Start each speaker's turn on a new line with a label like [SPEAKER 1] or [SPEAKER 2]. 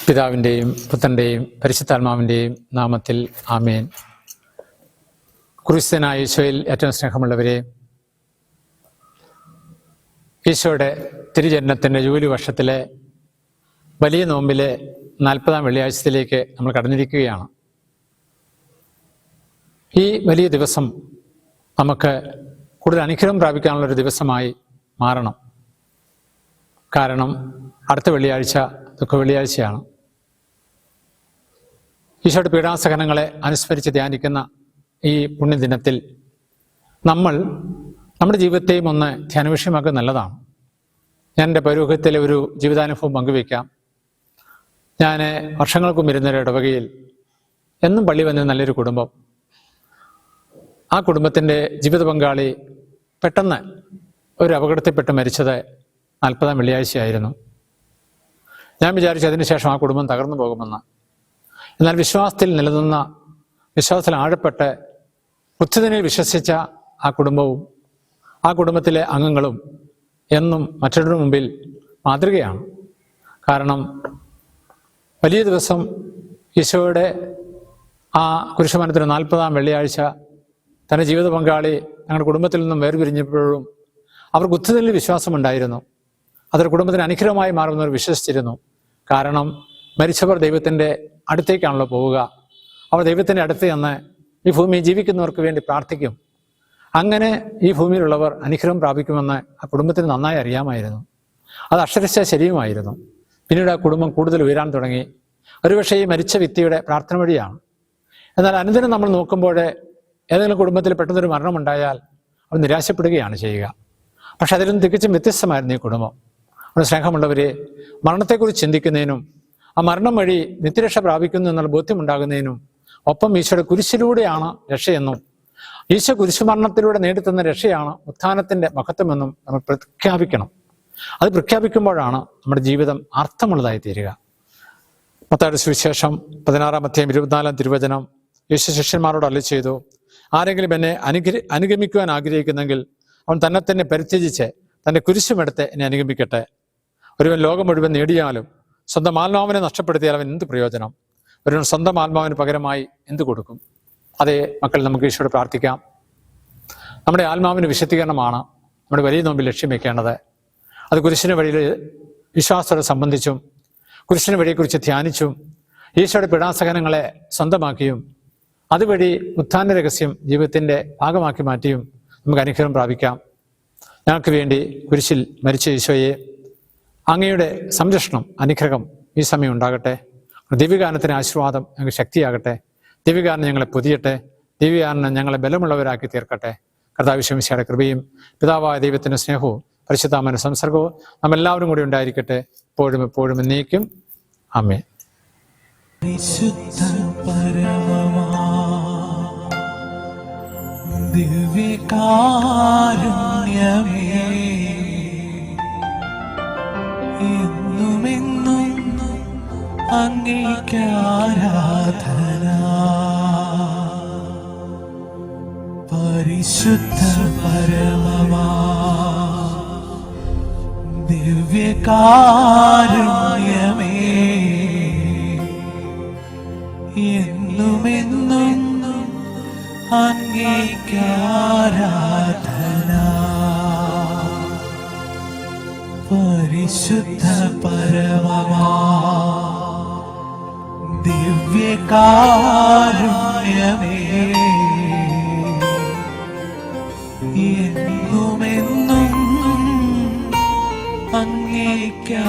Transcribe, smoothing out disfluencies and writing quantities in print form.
[SPEAKER 1] പിതാവിൻ്റെയും പുത്രൻ്റെയും പരിശുദ്ധാത്മാവിൻ്റെയും നാമത്തിൽ ആമേൻ. ക്രിസ്ത്യനായ ഈശോയിൽ ഏറ്റവും സ്നേഹമുള്ളവരെ, ഈശോയുടെ തിരുജനനത്തിൻ്റെ ജൂബിലി വർഷത്തിലെ വലിയ നോമ്പിലെ 40-ാം വെള്ളിയാഴ്ചയിലേക്ക് നമ്മൾ കടന്നിരിക്കുകയാണ്. ഈ വലിയ ദിവസം നമുക്ക് കൂടുതൽ അനുഗ്രഹം പ്രാപിക്കാനുള്ളൊരു ദിവസമായി മാറണം. കാരണം അടുത്ത വെള്ളിയാഴ്ച ദുഃഖ വെള്ളിയാഴ്ചയാണ്. ഈശോയുടെ പീഡാസഹനങ്ങളെ അനുസ്മരിച്ച് ധ്യാനിക്കുന്ന ഈ പുണ്യദിനത്തിൽ നമ്മൾ നമ്മുടെ ജീവിതത്തെയും ഒന്ന് ധ്യാനവിഷയമാക്കുക നല്ലതാണ്. ഞാൻ എൻ്റെ പൗരോഹിത്യത്തിലെ ഒരു ജീവിതാനുഭവം പങ്കുവയ്ക്കാം. ഞാൻ വർഷങ്ങൾക്ക് മുമ്പ് ഇരുന്നൊരു ഇടവകയിൽ എന്നും പള്ളി വന്ന നല്ലൊരു കുടുംബം. ആ കുടുംബത്തിൻ്റെ ജീവിത പങ്കാളി പെട്ടെന്ന് ഒരു അപകടത്തിൽപ്പെട്ട് മരിച്ചത് 40-ാം വെള്ളിയാഴ്ചയായിരുന്നു. ഞാൻ വിചാരിച്ചു അതിനുശേഷം ആ കുടുംബം തകർന്നു പോകുമെന്ന്. എന്നാൽ വിശ്വാസത്തിൽ നിലനിന്ന, വിശ്വാസത്തിൽ ആഴപ്പെട്ട് ഉച്ചതിനെ വിശ്വസിച്ച ആ കുടുംബവും ആ കുടുംബത്തിലെ അംഗങ്ങളും എന്നും മറ്റൊരു മുമ്പിൽ മാതൃകയാണ്. കാരണം വലിയ ദിവസം ഈശോയുടെ ആ കുരിശുമരണത്തിന് 40-ാം വെള്ളിയാഴ്ച തൻ്റെ ജീവിത പങ്കാളി ഞങ്ങളുടെ കുടുംബത്തിൽ നിന്നും വേർപിരിഞ്ഞപ്പോഴും അവർക്ക് ഉച്ചതിൽ വിശ്വാസമുണ്ടായിരുന്നു. അതൊരു കുടുംബത്തിന് അനുഗ്രഹമായി മാറുന്നവർ വിശ്വസിച്ചിരുന്നു. കാരണം മരിച്ചവർ ദൈവത്തിൻ്റെ അടുത്തേക്കാണല്ലോ പോവുക. അവർ ദൈവത്തിൻ്റെ അടുത്ത് ചെന്ന് ഈ ഭൂമിയിൽ ജീവിക്കുന്നവർക്ക് വേണ്ടി പ്രാർത്ഥിക്കും. അങ്ങനെ ഈ ഭൂമിയിലുള്ളവർ അനുഗ്രഹം പ്രാപിക്കുമെന്ന് ആ കുടുംബത്തിന് നന്നായി അറിയാമായിരുന്നു. അത് അക്ഷരശ ശരിയുമായിരുന്നു. പിന്നീട് ആ കുടുംബം കൂടുതൽ ഉയരാൻ തുടങ്ങി. ഒരുപക്ഷെ ഈ മരിച്ച വ്യക്തിയുടെ പ്രാർത്ഥന വഴിയാണ്. എന്നാൽ അനുദിനം നമ്മൾ നോക്കുമ്പോൾ ഏതെങ്കിലും കുടുംബത്തിൽ പെട്ടെന്നൊരു മരണമുണ്ടായാൽ അവർ നിരാശപ്പെടുകയാണ് ചെയ്യുക. പക്ഷെ അതിലും തികച്ചും വ്യത്യസ്തമായിരുന്നു ഈ കുടുംബം. അവിടെ സ്നേഹമുള്ളവരെ, മരണത്തെക്കുറിച്ച് ചിന്തിക്കുന്നതിനും ആ മരണം വഴി നിത്യരക്ഷ പ്രാപിക്കുന്നു എന്നുള്ള ബോധ്യമുണ്ടാകുന്നതിനും ഒപ്പം ഈശോയുടെ കുരിശിലൂടെയാണ് രക്ഷയെന്നും ഈശോ കുരിശുമരണത്തിലൂടെ നേടിത്തന്ന രക്ഷയാണ് ഉത്ഥാനത്തിൻ്റെ മഹത്വമെന്നും നമ്മൾ പ്രഖ്യാപിക്കണം. അത് പ്രഖ്യാപിക്കുമ്പോഴാണ് നമ്മുടെ ജീവിതം അർത്ഥമുള്ളതായി തീരുക. മത്തായിയുടെ സുവിശേഷം 16-ാം അധ്യായം 24-ാം തിരുവചനം, യേശു ശിഷ്യന്മാരോട് അരുളി ചെയ്തു, ആരെങ്കിലും എന്നെ അനുഗമിക്കുവാൻ ആഗ്രഹിക്കുന്നെങ്കിൽ അവൻ തന്നെ പരിത്യജിച്ച് തൻ്റെ കുരിശുമെടുത്ത് എന്നെ അനുഗമിക്കട്ടെ. ഒരുവൻ ലോകം മുഴുവൻ നേടിയാലും സ്വന്തം ആത്മാവിനെ നഷ്ടപ്പെടുത്തിയാൽ അവൻ എന്ത് പ്രയോജനം? ഒരുവൻ സ്വന്തം ആത്മാവിന് പകരമായി എന്ത് കൊടുക്കും? അതേ മക്കൾ, നമുക്ക് ഈശോയോട് പ്രാർത്ഥിക്കാം. നമ്മുടെ ആത്മാവിന് വിശുദ്ധീകരണമാണ് നമ്മുടെ വലിയ നോമ്പിൽ ലക്ഷ്യം വെക്കേണ്ടത്. അത് കുരിശിന് വഴിയിൽ വിശ്വാസത്തോടെ സംബന്ധിച്ചും കുരിശിന് വഴിയെക്കുറിച്ച് ധ്യാനിച്ചും ഈശോയുടെ പീഡാസഹനങ്ങളെ സ്വന്തമാക്കിയും അതുവഴി ഉത്ഥാന രഹസ്യം ജീവിതത്തിൻ്റെ ഭാഗമാക്കി മാറ്റിയും നമുക്ക് അനുഗ്രഹം പ്രാപിക്കാം. ഞങ്ങൾക്ക് വേണ്ടി കുരിശിൽ മരിച്ച ഈശോയെ, അങ്ങയുടെ സംരക്ഷണം, അനുഗ്രഹം ഈ സമയം ഉണ്ടാകട്ടെ. ദിവ്യഗാനത്തിന് ആശീർവാദം ഞങ്ങൾക്ക് ശക്തിയാകട്ടെ. ദിവ്യഗാനം ഞങ്ങളെ പൊതിയട്ടെ. ദിവ്യഗാനം ഞങ്ങളെ ബലമുള്ളവരാക്കി തീർക്കട്ടെ. കർത്താവ് ശമിശിഹായുടെ കൃപയും പിതാവായ ദൈവത്തിൻ്റെ സ്നേഹവും പരിശുദ്ധാത്മാവിന്റെ സംസർഗവും നമ്മെല്ലാവരും കൂടി ഉണ്ടായിരിക്കട്ടെ, എപ്പോഴും എപ്പോഴും എന്നേക്കും. ആമേൻ.
[SPEAKER 2] ദിവ്യകാരുണ്യമേ, എന്നുമെന്നും അങ്ങേക്ക് ആരാധന. പരിശുദ്ധ പരമമാ ദിവ്യകാരുണ്യമേ, എന്നുമെന്നും അങ്ങേക്ക് ആരാധന. പരിശുദ്ധ പരമമാ ദിവ്യകാരുണ്യമേ, എന്നുമെന്നും അങ്ങേക്ക്